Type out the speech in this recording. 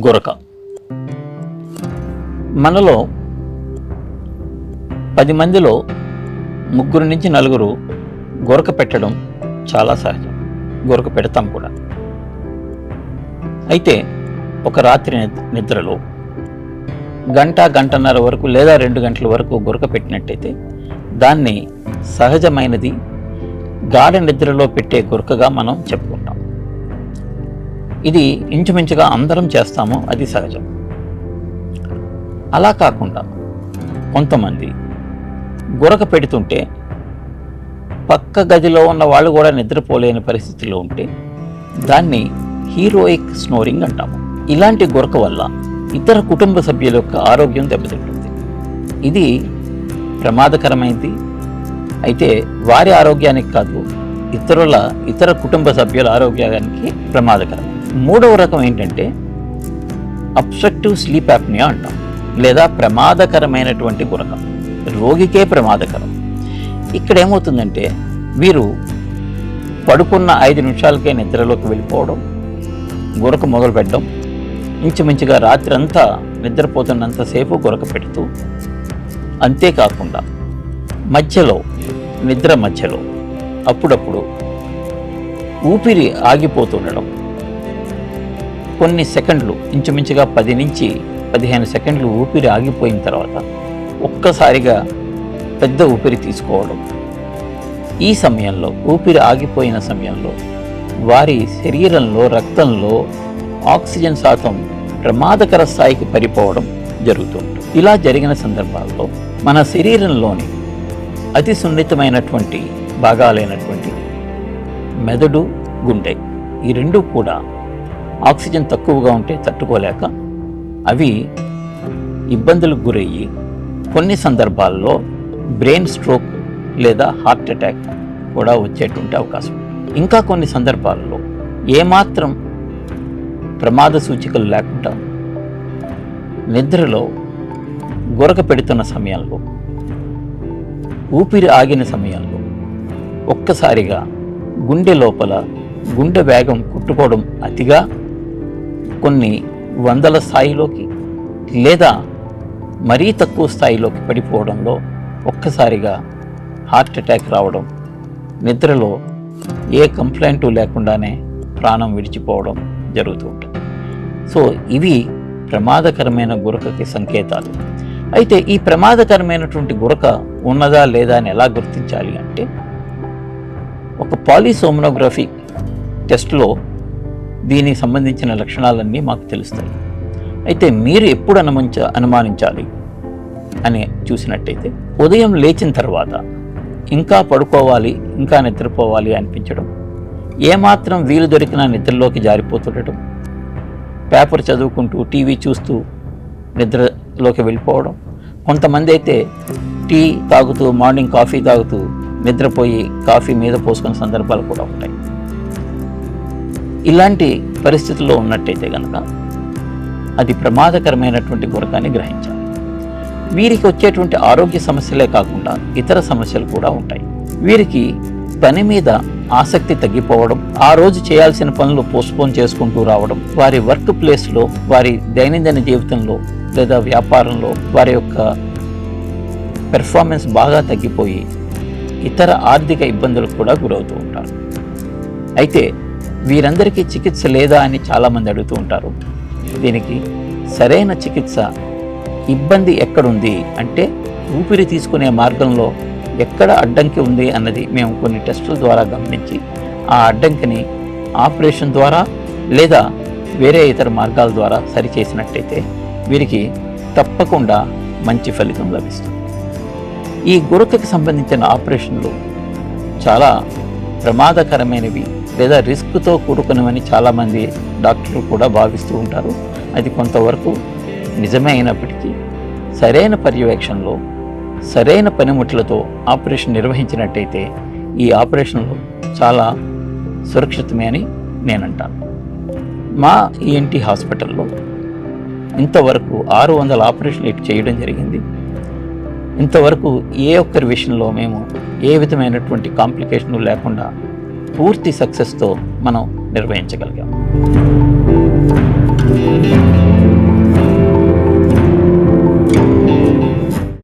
గురక. మనలో 10 మందిలో 3 నుంచి 4 గురక పెట్టడం చాలా సహజం. గురక పెడతాం కూడా. అయితే ఒక రాత్రి నిద్రలో గంటన్నర వరకు లేదా 2 గంటల వరకు గురక పెట్టినట్టయితే దాన్ని సహజమైనది గాఢ నిద్రలో పెట్టే గురకగా మనం చెప్పుకుంటాం. ఇది ఇంచుమించుగా అందరం చేస్తాము, అది సహజం. అలా కాకుండా కొంతమంది గురక పెడుతుంటే పక్క గదిలో ఉన్న వాళ్ళు కూడా నిద్రపోలేని పరిస్థితిలో ఉంటే దాన్ని హీరోయిక్ స్నోరింగ్ అంటాము. ఇలాంటి గురక వల్ల ఇతర కుటుంబ సభ్యుల యొక్క ఆరోగ్యం దెబ్బతింటుంది. ఇది ప్రమాదకరమైనది. అయితే వారి ఆరోగ్యానికి కాదు, ఇతర కుటుంబ సభ్యుల ఆరోగ్యానికి ప్రమాదకరం. 3వ రకం ఏంటంటే అబ్స్ట్రక్టివ్ స్లీప్ యాప్నియా అంటాం, లేదా ప్రమాదకరమైనటువంటి గురక. రోగికే ప్రమాదకరం. ఇక్కడ ఏమవుతుందంటే వీరు పడుకున్న 5 నిమిషాలకే నిద్రలోకి వెళ్ళిపోవడం, గురక మొదలు పెట్టడం, ఇంచుమించుగా రాత్రి అంతా నిద్రపోతున్నంతసేపు గురక పెడుతూ, అంతేకాకుండా నిద్ర మధ్యలో అప్పుడప్పుడు ఊపిరి ఆగిపోతుండడం, కొన్ని సెకండ్లు, ఇంచుమించుగా 10 నుంచి 15 సెకండ్లు ఊపిరి ఆగిపోయిన తర్వాత ఒక్కసారిగా పెద్ద ఊపిరి తీసుకోవడం. ఈ సమయంలో, ఊపిరి ఆగిపోయిన సమయంలో వారి శరీరంలో, రక్తంలో ఆక్సిజన్ శాతం ప్రమాదకర స్థాయికి పడిపోవడం జరుగుతుంది. ఇలా జరిగిన సందర్భాల్లో మన శరీరంలోని అతి సున్నితమైనటువంటి భాగాలైనటువంటి మెదడు, గుండె, ఈ రెండు కూడా ఆక్సిజన్ తక్కువగా ఉంటే తట్టుకోలేక అవి ఇబ్బందులకు గురయ్యి కొన్ని సందర్భాల్లో బ్రెయిన్ స్ట్రోక్ లేదా హార్ట్ అటాక్ కూడా వచ్చేటువంటి అవకాశం. ఇంకా కొన్ని సందర్భాల్లో ఏమాత్రం ప్రమాద సూచికలు లేకుండా నిద్రలో గురక పెడుతున్న సమయంలో, ఊపిరి ఆగిన సమయంలో ఒక్కసారిగా గుండె లోపల గుండె వేగం కొట్టుకోవడం అతిగా కొన్ని 100ల స్థాయిలోకి లేదా మరీ తక్కువ స్థాయిలోకి పడిపోవడంలో ఒక్కసారిగా హార్ట్ అటాక్ రావడం, నిద్రలో ఏ కంప్లైంట్ లేకుండానే ప్రాణం విడిచిపోవడం జరుగుతూ ఉంటుంది. సో ఇవి ప్రమాదకరమైన గురకకి సంకేతాలు. అయితే ఈ ప్రమాదకరమైనటువంటి గురక ఉన్నదా లేదా అని ఎలా గుర్తించాలి అంటే, ఒక పాలిసోమ్నోగ్రఫీ టెస్ట్లో దీనికి సంబంధించిన లక్షణాలన్నీ మాకు తెలుస్తాయి. అయితే మీరు ఎప్పుడు అనుమానించాలి అని చూసినట్టయితే, ఉదయం లేచిన తర్వాత ఇంకా పడుకోవాలి, ఇంకా నిద్రపోవాలి అనిపించడం, ఏమాత్రం వీలు దొరికినా నిద్రలోకి జారిపోతుండటం, పేపర్ చదువుకుంటూ, టీవీ చూస్తూ నిద్రలోకి వెళ్ళిపోవడం, కొంతమంది అయితే టీ తాగుతూ, మార్నింగ్ కాఫీ తాగుతూ నిద్రపోయి కాఫీ మీద పోసుకునే సందర్భాలు కూడా ఉంటాయి. ఇలాంటి పరిస్థితుల్లో ఉన్నట్టయితే కనుక అది ప్రమాదకరమైనటువంటి గురకాన్ని గ్రహించాలి. వీరికి వచ్చేటువంటి ఆరోగ్య సమస్యలే కాకుండా ఇతర సమస్యలు కూడా ఉంటాయి. వీరికి పని మీద ఆసక్తి తగ్గిపోవడం, ఆ రోజు చేయాల్సిన పనులు పోస్ట్పోన్ చేసుకుంటూ రావడం, వారి వర్క్ ప్లేస్లో, వారి దైనందిన జీవితంలో లేదా వ్యాపారంలో వారి యొక్క పెర్ఫార్మెన్స్ బాగా తగ్గిపోయి ఇతర ఆర్థిక ఇబ్బందులకు కూడా గురవుతూ ఉంటారు. అయితే వీరందరికీ చికిత్స లేదా అని చాలామంది అడుగుతూ ఉంటారు. దీనికి సరైన చికిత్స, ఇబ్బంది ఎక్కడుంది అంటే ఊపిరి తీసుకునే మార్గంలో ఎక్కడ అడ్డంకి ఉంది అన్నది మేము కొన్ని టెస్టుల ద్వారా గమనించి ఆ అడ్డంకిని ఆపరేషన్ ద్వారా లేదా వేరే ఇతర మార్గాల ద్వారా సరిచేసినట్టయితే వీరికి తప్పకుండా మంచి ఫలితం లభిస్తుంది. ఈ గురకకి సంబంధించిన ఆపరేషన్లు చాలా ప్రమాదకరమైనవి లేదా రిస్క్తో కూడుకున్నవని చాలామంది డాక్టర్లు కూడా భావిస్తూ ఉంటారు. అది కొంతవరకు నిజమే అయినప్పటికీ సరైన పర్యవేక్షణలో, సరైన పనిముట్లతో ఆపరేషన్ నిర్వహించినట్టయితే ఈ ఆపరేషన్లు చాలా సురక్షితమే అని నేనంటాను. మా ఈఎన్టీ హాస్పిటల్లో ఇంతవరకు 600 ఆపరేషన్లు చేయడం జరిగింది. ఇంతవరకు ఏ ఒక్కరి విషయంలో మేము ఏ విధమైనటువంటి కాంప్లికేషన్లు లేకుండా పూర్తి సక్సెస్తో మనం నిర్వహించగలిగాం.